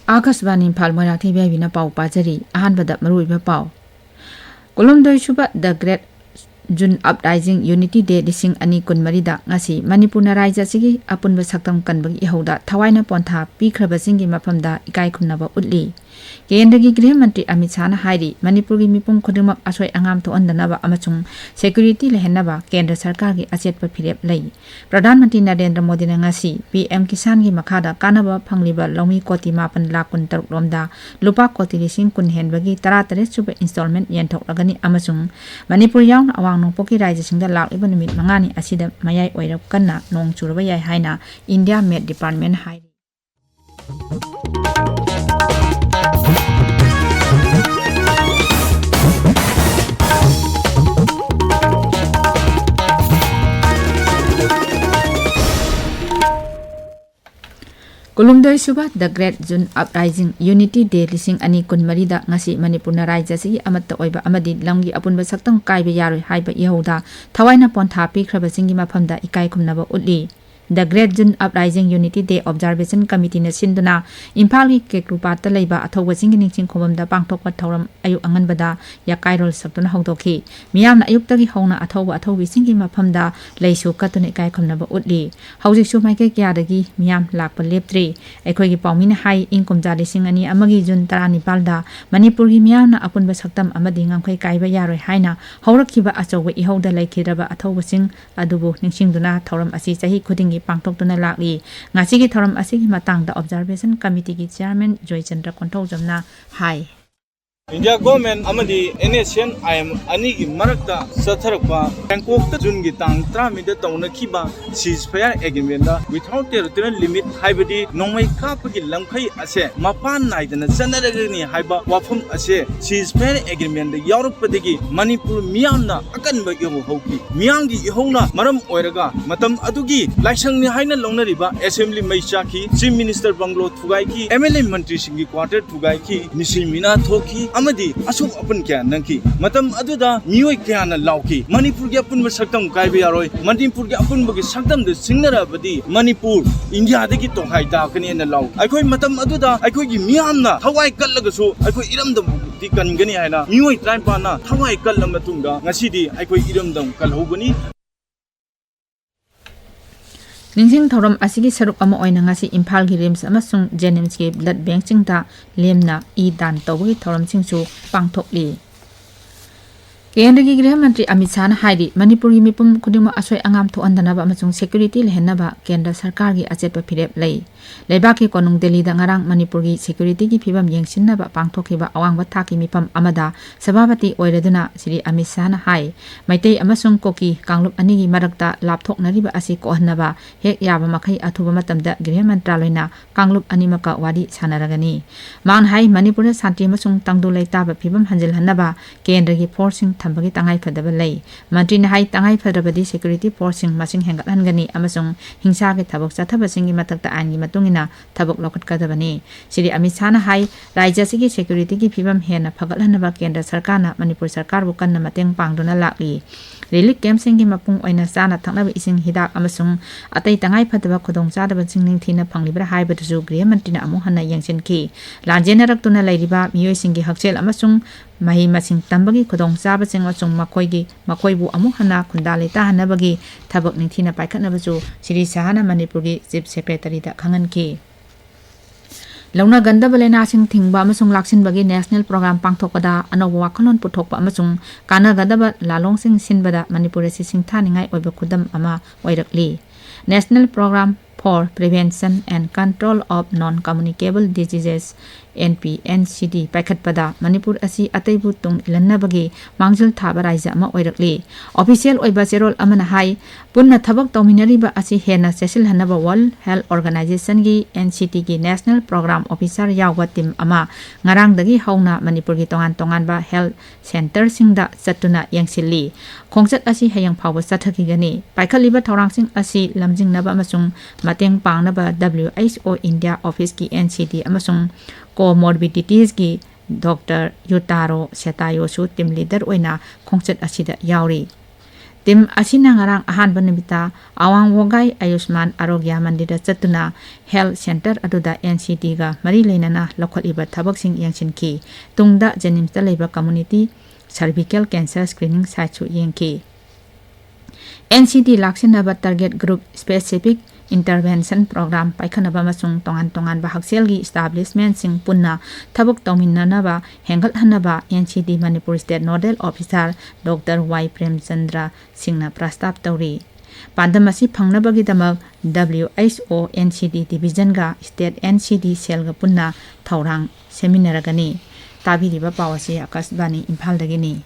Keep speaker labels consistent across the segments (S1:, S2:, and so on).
S1: Akashvani Imphal Midday Manipuri Pau Pajari Ahanbada Marui Pau Kolomdoi Suba the Great June Uprising Unity Day Dising Ani Kun Marida Ngasi Manipur na Raija Sigi Apun Basaktam Kanbagi Ihoda Tawaina Ponta Pikrabasingi Mapamda Ikai Kunaba Udli Kendagi Grim Mantri Amitsana Haidi Manipuri Mipum Kudumak Asway Angam to Andanaba Amachung Security Lehenaba Kendra Sarkagi Aset Papirep Lay Pradhan Mantri Narendra Modi Ngasi PM Kisangi Makada Kanaba Pangliba Lomi Koti Mapan Lakun Taruk Lomda Lupa Koti Lising Kun Henbagi Taratare Super Installment Yentok Lagani Amachung Manipur Yang Awang Nong Poki Raija Singda Lak Iban Mit Mangani Asida Mayai Oirap Kana Nong Churabayai Haina India Med Department Haidi Kolomdoi Suba the Great June Uprising Unity Day Lising Ani Kun Marida Ngasi Manipur na Raija Sigi Amata Oiba Amadi Lamgi Apunba Saktang Kaiba Yaroi Haiba Ihoda Tawaina Ponta Pikrabasingi Mapamda Ikai Kumnaba Udli The Great June Uprising Unity Day Observation Committee na Sinduna Imphal Kekrupata Leiba Athowasingi Ningsing Khomamda Pangthokpa Thauram Ayuk Anganbada Yakairol Saktuna Haudoki Miyamna Ayuktagi Hauna Athowisingi Mapamda Leisu Katune Ikai Kumnaba Udli Haujiksu Maike Kyadagi Miyam Lakpa Leptri Aikhoigi Paumina Hai Inkomja Lising Ani Amagi June Taranipalda Manipurgi Miyamna Apunba Saktam Amadi Ngamkhoi Kaiba Yaroi Haina Haurakhiba Achowa Ihoda Laikhiraba Athowasing Adubu Ningsingduna Thauram Asi Chahi Khudingi Pangtokduna Lakli Ngasigi Thoram Asigi Matangda Observation Committee ki Chairman Joy Chandra Konthojamna Hai
S2: India government amadi NSN IM ani gi marakta satharakpa Bangkok ta June gi tang 30 da tawna khiba ceasefire agreement da without territorial limit haibadi nongmai kapagi lamkhai ase mapan naidana chanaragani haiba wafum ase ceasefire agreement da yaurukpadagi Manipur miyamna akanba yobu hoki miyamgi ihona maram oiraga matam adugi laisangni haina longnariba assembly maisaki chief minister banglo thugai ki MLA mantri singi quarter thugai ki nisimina thoki Amadi asuk apun kya nangki matam aduda miyoi kya na lauki Manipur gi apun saktam kaibe yaroi Manipur gi apun bagi saktam de singnara badi Manipur India dagi tonghai da kani na lau aikoi matam aduda aikoi gi miyamna thawai kallaga su aikoi iramdam di kangani haina miyoi train pa na thawai kallam matungda ngasidi aikoi iramdam kalhobani
S1: Ningsing Thoram Asigi Saruk Ama Oina Ngasi Imphal gi Rims amasung Jennings gi Blood Bank Chingta Lemna I Dan Tawgi Thoram Chingsu Pangthokli Kendra Gृह मंत्री अमित शाह हाइदी मणिपुर की मिपुम खुदिमा असोय अंगाम थो अंदनबा अमसुंग security लेहनबा केंद्र सरकार की अचेतपा फिरेप लै लेबाक की कोनुंग दिल्ली दा ngarang मणिपुर की सिक्युरिटी की फिबम येंगसिनबा पांगथोखिबा अवांगबा थाकी मिपम अमदा सभापति ओइरदुना श्री अमित शाह हाई मैतै अमसुंग कोकी कांगलुप अनि की मरकता लापथोकनरिबा असि कोहनबा हेक याबा मखै अथुबा मतमदा गृह मंत्रालयना कांगलुप अनिमका वादी सानरगनी मान हाई मणिपुर शांति अमसुंग तंगदु लैताबा फिबम हंजिलहनबा केंद्र की फोर्सिंग थंबगी तंगाई फदबा लै मंत्री ने हाई तंगाई फदबदी सिक्युरिटी फोर्सिंग मसिंग हेंगतहनगनी अमसुंग हिंसा के थबक चथबसिंगी मतकता आइन की मतुंगिना थबक लौकटकदबनी श्री अमित शाह हाई राज्य की सिक्युरिटी की फिबम हेना फगलहनबा केंद्र सरकारना मणिपुर सरकार बु कन्ना मतेंग पांगदुना लाकली रिलीफ कैंपसिंग की मपुंग ओइना चाना थकनबा इसिंग हिदाक अमसुंग अतै तंगाई फदबा खुदोंग चादबसिंग निंगथिना फंगलिबरा हाइबदसु गृह मंत्रीना अमु हन्ना यंगसिनखी लाजेनरक्तुना लैरिबा मियोइसिंगी हक्सेल अमसुंग mahi masing tambagi khudong chaba chengwa chung makhoi bu amu hana khunda leta hanabagi thabak ningthina paikhatnaba chu Shri Sahana Manipur gi chief secretary da khangan ki launa ganda balena sing thingba amasung laksin bagi national program pangthokpada anowa wakhalon puthokpa amasung kana gadaba lalong sing sinbada Manipur si sing thaningai oiba khudam ama oirakli national program for prevention and control of non-communicable diseases NPNCD paikhatpada Manipur asi ataibu tung ilannabagi mangjul thaba raija ama oirakli official oiba cherol amana hai punna thabak tawminariba asi hena sesil hanaba World Health Organization gi NCT gi national program officer yawwa team ama ngarang dagi hauna Manipur gi tongan ba health center singda chatuna yangsilli khongjat asi hayang phawba chathaki gani paikhaliba thorang sing asi lamjingnaba amasung mateng pangnaba WHO India office gi NCT amasung comorbidities ki Dr. Yutaro Setayo su team leader oina khongchat asida yauri Tim asina ngarang ahanba numita awang wogai Ayushman Arogya Mandira chatuna Health Center aduda NCT ga mari leinana lokholiba thabaksing yangsinki tungda Jennimsda leiba community cervical cancer screening site chu yengki NCT laksinaba target group specific intervention program paikhanaba masung tongan bahakselgi establishment sing punna thabuk tawminnanaba hengal hanaba NCT Manipur State Nodal Officer Dr. Y Premchandra Singna prastab tawri pandamasi phangnabagi damak WHO NCT division ga state NCT cell ga punna thaurang seminar gani tabiriba pawasi akasbani Imphal dagini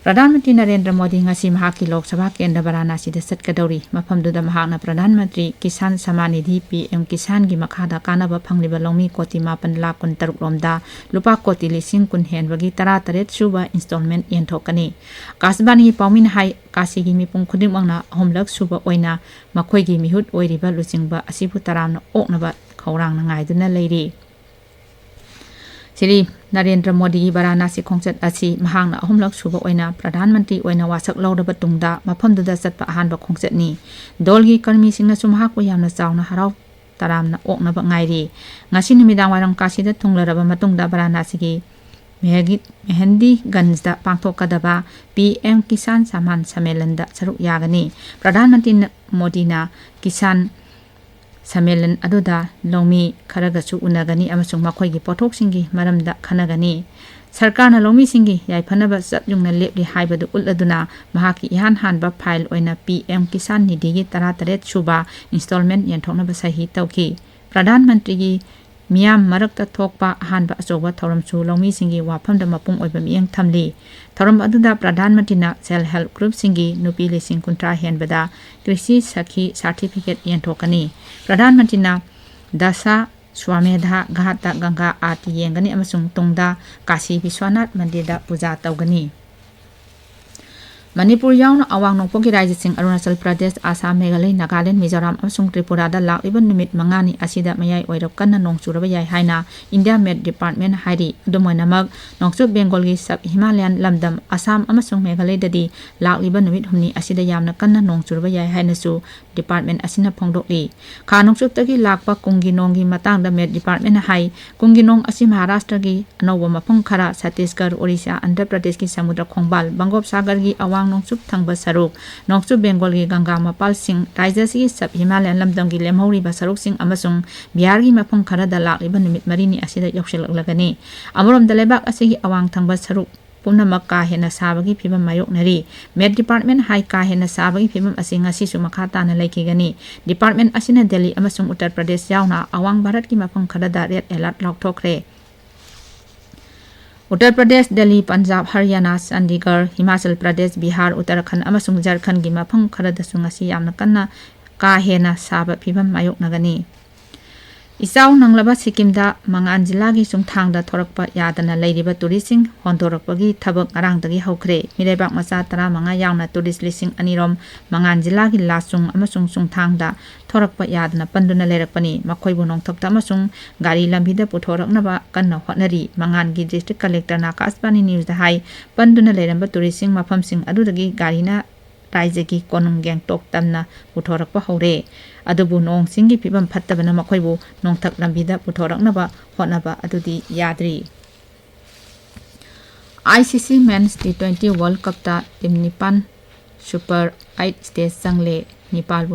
S1: Pradhan Mantri Narendra Modi ngasi mahaki Lok Sabha Kendra Varanasi da satkadauri mafamduda mahakna Pradhan Mantri Kisan Samman Nidhi PM Kisan gi makhada kanaba phangliba longmi koti 8 lakh 13 romda lupa koti lising kun henbagi 13 suba installment yenthokani kasbani paumin hai kasi gi mipung khudimangna homlak suba oina makhoi gi mihut oiriba lucingba asibu taramna oknaba khaurang na ngaiduna leiri Siri Narendra Modi Varanasi Khongchat asi mahangna ahumlak suba oina Pradhan Mantri oina wasak lawdaba tungda mafamduda satpa ahanba khongchat ni dolgi karmi singna sumhak yamna chawna harau taramna oknaba ngairi ngasi numidang warang kasida thunglaraba matungda Varanasi gi Mehendi Ganjda pangthokadaba PM Kisan Samman Sammelanda saruk yagani Pradhan Mantri Modi na Kisan Samelan aduda longmi karagasu unagani amasung makhoi gi pothok singi maramda khanagani sarkarna longmi singi yaifanaba chatyungna lepli haibadu uladuna mahaki ihan hanba file oina PM Kisan Nidhi gi 13 suba installment yenthokna ba sahi tawki Pradhan Mantri gi miyam marakta thokpa hanba achoba thoramchu longmi singi wafamda mapung oiba miyang thamli thoram aduda Pradhan Mantri na self help group singi nupi lising kuntra henbada krishi sakhi certificate yenthokani Pradhan Mantri na dasa swamedha ghata ganga ati yengani amasung tungda Kashi Vishwanath Mandirda puja tawgani Manipur yauna awang nongpoki raja sing Arunachal Pradesh Assam Meghalaya Nagaland Mizoram amasung Tripura da lakliba numit mangani asida mayai oirap kanna nongchuraba yai haina India Met Department hairi adumoinamag nongchu Bengal gi sub Himalayan lamdam Assam amasung Meghalaya dadi lakliba numit humni asida yamna kanna nongchuraba yai haina su department asina phongdokli kha nongchu tagi lakpa kungi nonggi matang da Met Department hai kungi nong asi Maharashtra gi anoba mafung khara Chhattisgarh Orissa Andhra Pradesh ki samudra khongbal Bangop Sagar gi awang nongchup thangba saruk nongchup Bengal gi ganga mapal sing raija si sub Himalayan lamdam gi lemhori ba saruk sing amasung Bihar gi mafung khara da lakliba numit marini asida yokshelaklagani amorom da lebak asigi awang thangba saruk punamak ka hena sabagi phibam mayoknari Met Department hai ka hena sabagi phibam asinga sisu makata na laikigani department asina Delhi amasung Uttar Pradesh yauna awang Bharat ki mafung khara da red alert laukthokre Uttar Pradesh, Delhi, Punjab, Haryana, Chandigarh, Himachal Pradesh, Bihar, Uttarakhand amasung Jharkhand gi mafung khara da sungasi yamna kanna ka hena saba phibam mayoknagani Isau nanglaba Sikimda Mangan Jilagi sungthangda thorakpa yadana leiriba touristing hondorakpagi thabak ngarangdagi hokre Mirebak macha 15 yauna tourist lising anirom Mangan Jilagi lasung amasung sungthangda thorakpa yadana panduna lerakpani makhoibu nongthokta amasung gari lambida puthoraknaba kanna hotnari Mangan gi district collector na Kasbani news da hai panduna leramba touristing mafamsing adudagi garina raijagi konung geng tok tamna puthorakpa hore adubu nong singi phibam phattabana makhoibu nongthak lambida puthoraknaba hotnaba adudi yadri ICC Men's T20 World Cup ta team Nipan Super 8 stage sangle Nepal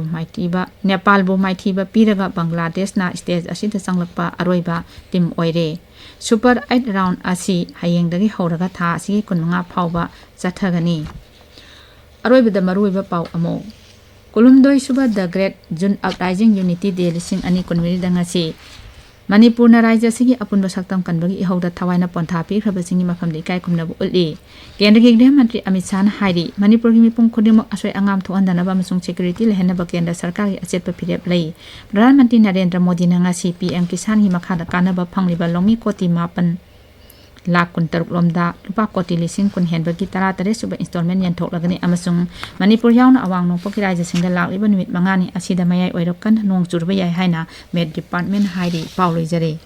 S1: bu maithiba piraga Bangladesh na stage asida sanglakpa aroiba team oire Super 8 round asi hayengdagi horaga tha asi kunmanga phawba chathagani Aroibada maruiba pau amo Kolumdoi suba the Great June Uprising Unity Day lising ani kunmiri dangasi Manipur na raija sigi apunba saktam kanbagi ihauda thawaina pontha pikhaba singi mafamdi kai kumnabu ulli Kendra gi Gृह Mantri Amit Shah na hairi Manipur gi mipung khodimak asoi angam thoandanaba amasung security lehenaba kendra sarkar gi achetpa phirep lei Pradhan Mantri Narendra Modi na ngasi PM Kisan gi makhada kanaba phangliba longmi koti 8 lakh 13 lomda lupa koti lising kun henbagi 13 suba installment yenthok amasung Manipur yauna awang nongpoki raija singda lakliba numit mangani asida mayai oirok kan nong churba yai haina Met Department hairi pauloi jare